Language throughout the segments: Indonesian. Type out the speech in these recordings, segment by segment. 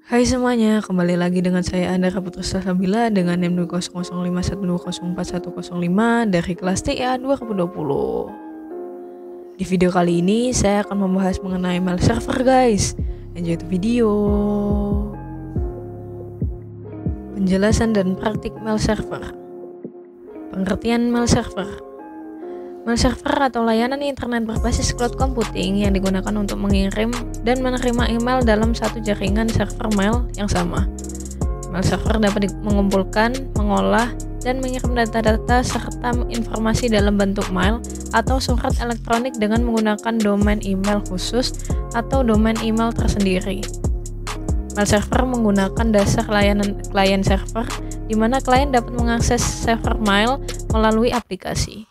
Hai semuanya, kembali lagi dengan saya Andara Putri Salsabila dengan NIM 20051204105 dari kelas TA 2020. Di video kali ini saya akan membahas mengenai mail server guys. Enjoy the video. Penjelasan dan praktik mail server. Pengertian mail server. Mail server atau layanan internet berbasis cloud computing yang digunakan untuk mengirim dan menerima email dalam satu jaringan server mail yang sama. Mail server dapat mengumpulkan, mengolah, dan mengirim data-data serta informasi dalam bentuk mail atau surat elektronik dengan menggunakan domain email khusus atau domain email tersendiri. Mail server menggunakan dasar layanan client server, di mana klien dapat mengakses server mail melalui aplikasi.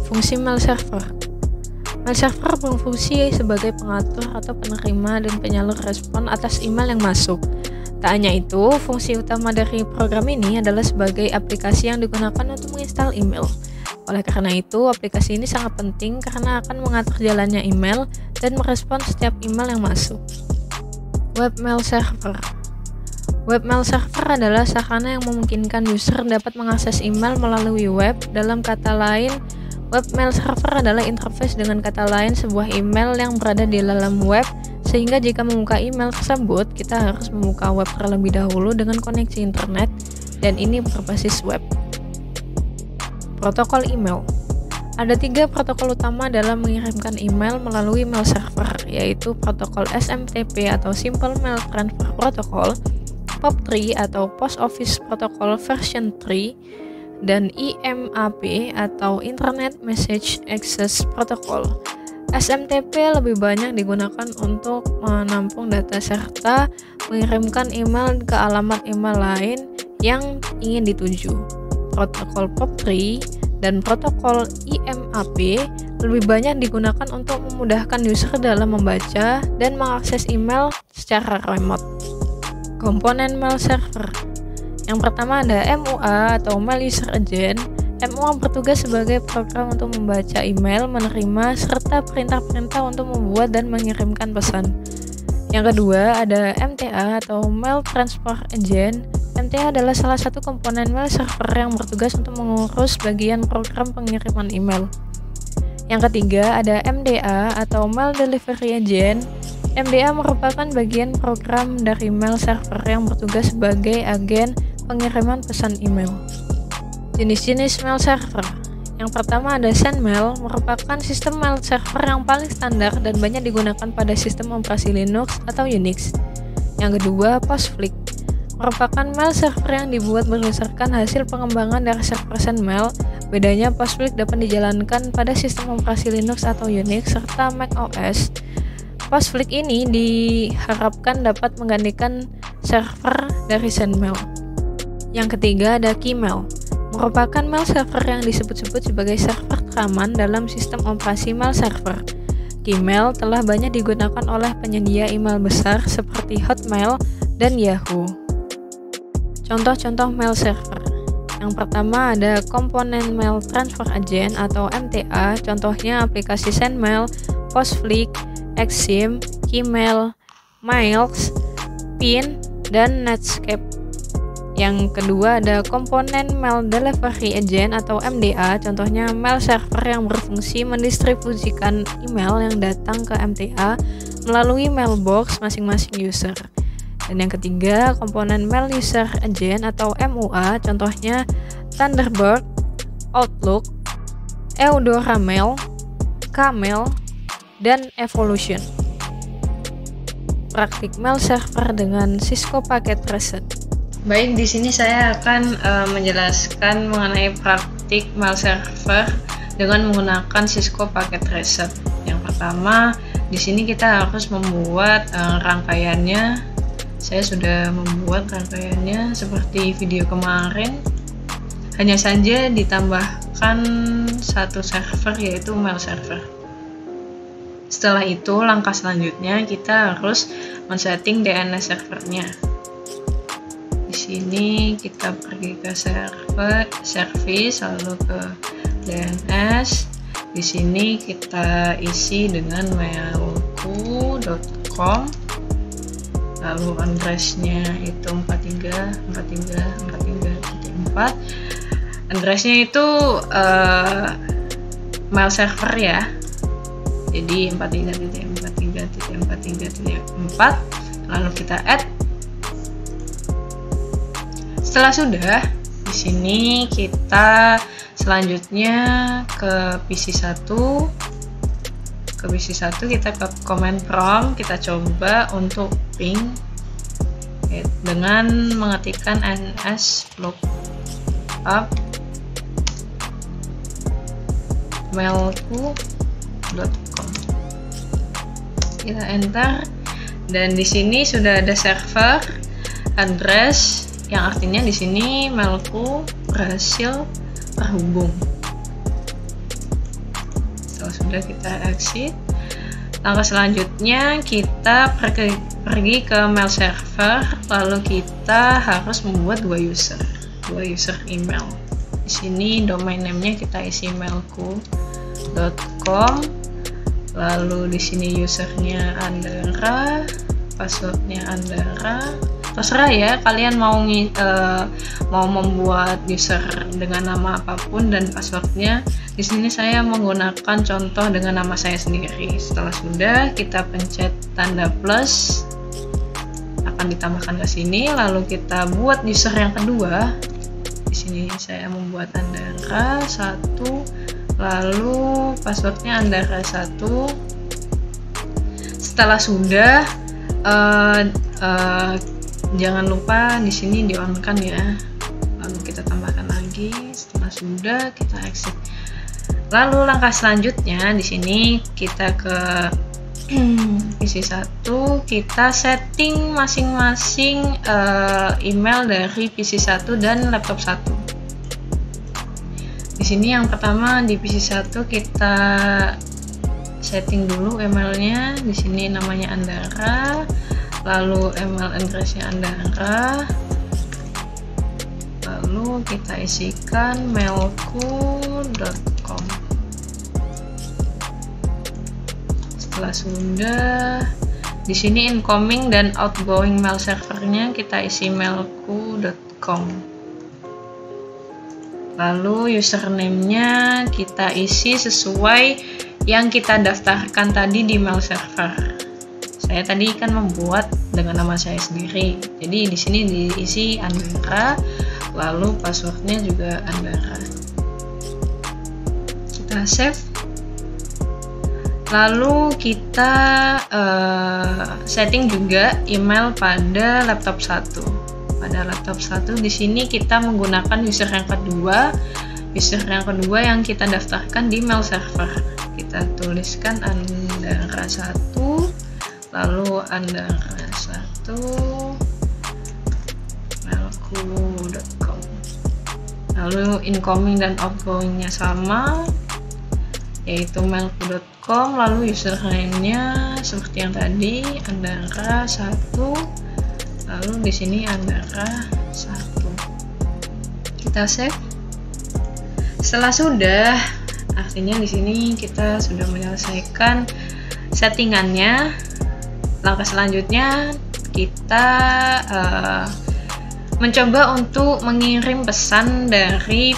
Fungsi mail server. Mail server berfungsi sebagai pengatur atau penerima dan penyalur respon atas email yang masuk. Tak hanya itu, fungsi utama dari program ini adalah sebagai aplikasi yang digunakan untuk menginstal email. Oleh karena itu, aplikasi ini sangat penting karena akan mengatur jalannya email dan merespon setiap email yang masuk. Web mail server. Web mail server adalah sarana yang memungkinkan user dapat mengakses email melalui web. Dalam kata lain, web mail server adalah interface dengan kata lain sebuah email yang berada di dalam web, sehingga jika membuka email tersebut, kita harus membuka web terlebih dahulu dengan koneksi internet, dan ini berbasis web. Protokol email. Ada 3 protokol utama dalam mengirimkan email melalui mail server, yaitu protokol SMTP atau Simple Mail Transfer Protocol, POP3 atau Post Office Protocol version 3, dan IMAP atau Internet Message Access Protocol. SMTP lebih banyak digunakan untuk menampung data serta mengirimkan email ke alamat email lain yang ingin dituju. Protokol POP3 dan protokol IMAP lebih banyak digunakan untuk memudahkan user dalam membaca dan mengakses email secara remote. Komponen mail server. Yang pertama ada MUA atau Mail User Agent. MUA bertugas sebagai program untuk membaca email, menerima, serta perintah-perintah untuk membuat dan mengirimkan pesan. Yang kedua ada MTA atau Mail Transfer Agent. MTA adalah salah satu komponen mail server yang bertugas untuk mengurus bagian program pengiriman email. Yang ketiga ada MDA atau Mail Delivery Agent. MDA merupakan bagian program dari mail server yang bertugas sebagai agen pengiriman pesan email. Jenis-jenis mail server. Yang pertama ada SendMail, merupakan sistem mail server yang paling standar dan banyak digunakan pada sistem operasi Linux atau Unix. Yang kedua, PostFlick, merupakan mail server yang dibuat berdasarkan hasil pengembangan dari server SendMail. Bedanya PostFlick dapat dijalankan pada sistem operasi Linux atau Unix serta Mac OS. PostFlick ini diharapkan dapat menggantikan server dari SendMail. Yang ketiga ada Keymail, merupakan mail server yang disebut-sebut sebagai server teraman dalam sistem operasi mail server. Keymail telah banyak digunakan oleh penyedia email besar seperti Hotmail dan Yahoo. Contoh-contoh mail server. Yang pertama ada komponen Mail Transfer Agent atau MTA, contohnya aplikasi SendMail, PostFlick, Exim, Keymail, Mailx, Pin, dan Netscape. Yang kedua ada komponen Mail Delivery Agent atau MDA, contohnya mail server yang berfungsi mendistribusikan email yang datang ke MTA melalui mailbox masing-masing user. Dan yang ketiga komponen Mail User Agent atau MUA, contohnya Thunderbird, Outlook, Eudora Mail, Kmail, dan Evolution. Praktik mail server dengan Cisco Packet Reset. Baik, di sini saya akan menjelaskan mengenai praktik mail server dengan menggunakan Cisco Packet Reset. Yang pertama, di sini kita harus membuat rangkaiannya. Saya sudah membuat rangkaiannya seperti video kemarin. Hanya saja ditambahkan satu server, yaitu mail server. Setelah itu, langkah selanjutnya kita harus men-setting DNS servernya. Di sini kita pergi ke service, lalu ke DNS. Di sini kita isi dengan mailku.com. lalu address-nya itu 434343.4. Address-nya itu mail server ya, jadi 43.43.43.4, lalu kita add. Setelah sudah, di sini kita selanjutnya ke PC1. Kita ke command prompt, kita coba untuk ping dengan mengetikkan ns lookup mailku.com. Kita enter, dan di sini sudah ada server address, yang artinya di sini mailku berhasil terhubung. Setelah sudah, kita exit. Langkah selanjutnya kita pergi ke mail server, lalu kita harus membuat dua user email. Di sini domain name-nya kita isi mailku.com, lalu di sini usernya Andara, passwordnya Andara. Terserah ya, kalian mau membuat user dengan nama apapun dan passwordnya. Di sini saya menggunakan contoh dengan nama saya sendiri. Setelah sudah, kita pencet tanda plus, akan ditambahkan ke sini. Lalu kita buat user yang kedua. Di sini saya membuat Andara 1, lalu passwordnya Andara 1. Setelah sudah, jangan lupa di sini di-on-kan ya. Lalu kita tambahkan lagi. Setelah sudah, kita exit. Lalu langkah selanjutnya di sini kita ke PC1, kita setting masing-masing email dari PC1 dan laptop 1. Di sini yang pertama di PC1 kita setting dulu emailnya. Di sini namanya Andara, lalu email address-nya Andara, lalu kita isikan mailku.com. Setelah sudah, di sini incoming dan outgoing mail servernya kita isi mailku.com. Lalu username-nya kita isi sesuai yang kita daftarkan tadi di mail server. Saya tadi kan membuat dengan nama saya sendiri, jadi di sini diisi Andara, lalu passwordnya juga Andara. Kita save. Lalu kita setting juga email pada laptop 1. Pada laptop 1 di sini kita menggunakan user yang kedua yang kita daftarkan di mail server. Kita tuliskan Andara 1, lalu Andara 1 mailku.com. Lalu incoming dan outgoingnya sama, yaitu mailku.com, lalu username-nya seperti yang tadi Andara 1, lalu di sini Andara 1. Kita save. Setelah sudah, artinya di sini kita sudah menyelesaikan settingannya. Langkah selanjutnya kita mencoba untuk mengirim pesan dari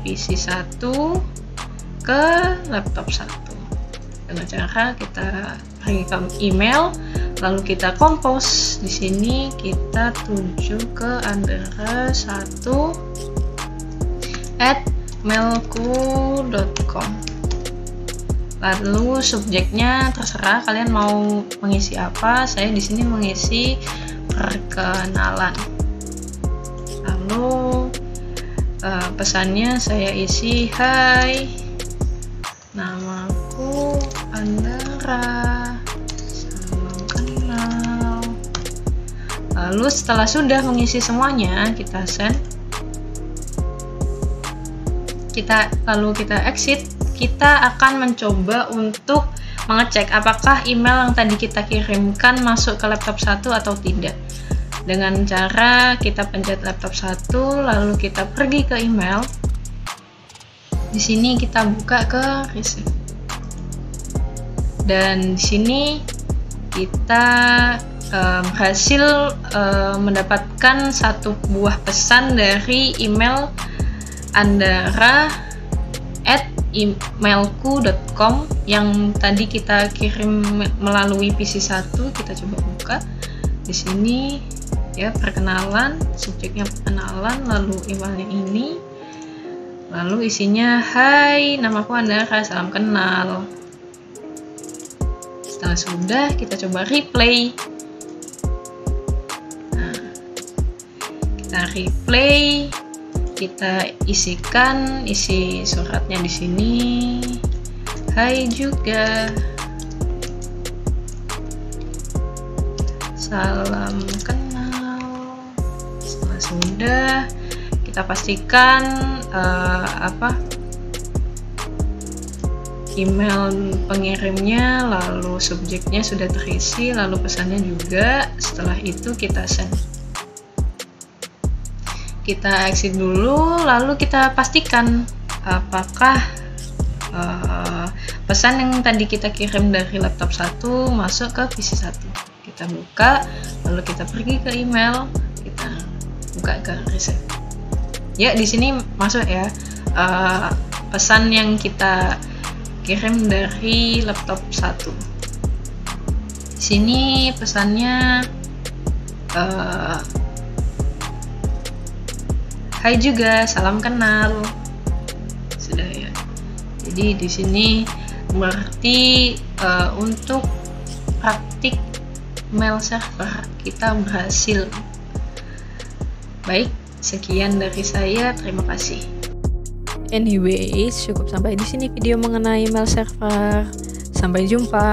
PC1 ke laptop 1 dengan cara kita pergi ke email, lalu kita compose. Di sini kita tuju ke andara1@mailku.com. Lalu subjeknya terserah kalian mau mengisi apa. Saya di sini mengisi perkenalan. Lalu pesannya saya isi, hai, namaku Andara, salam kenal. Lalu setelah sudah mengisi semuanya, kita send. Lalu kita exit. Kita akan mencoba untuk mengecek apakah email yang tadi kita kirimkan masuk ke laptop 1 atau tidak. Dengan cara kita pencet laptop 1, lalu kita pergi ke email. Di sini kita buka ke receive. Dan di sini kita berhasil mendapatkan satu buah pesan dari email andara@emailku.com yang tadi kita kirim melalui PC 1. Kita coba buka. Di sini ya, perkenalan, subjeknya perkenalan, lalu emailnya ini, lalu isinya, "Hai, namaku Andara, salam kenal." Setelah sudah, kita coba replay. Nah, kita replay, kita isikan isi suratnya di sini. "Hai juga, salam kenal." Setelah sudah, kita pastikan email pengirimnya, lalu subjeknya sudah terisi, lalu pesannya juga. Setelah itu kita send. Kita exit dulu, lalu kita pastikan apakah pesan yang tadi kita kirim dari laptop 1 masuk ke PC 1. Kita buka, lalu kita pergi ke email, kita buka ke reset. Ya, di sini masuk ya pesan yang kita kirim dari laptop 1. Di sini pesannya, "Hai juga, salam kenal." Sudah ya. Jadi di sini berarti untuk praktik mail server kita berhasil. Baik, sekian dari saya. Terima kasih. Anyways, cukup sampai di sini video mengenai mail server. Sampai jumpa.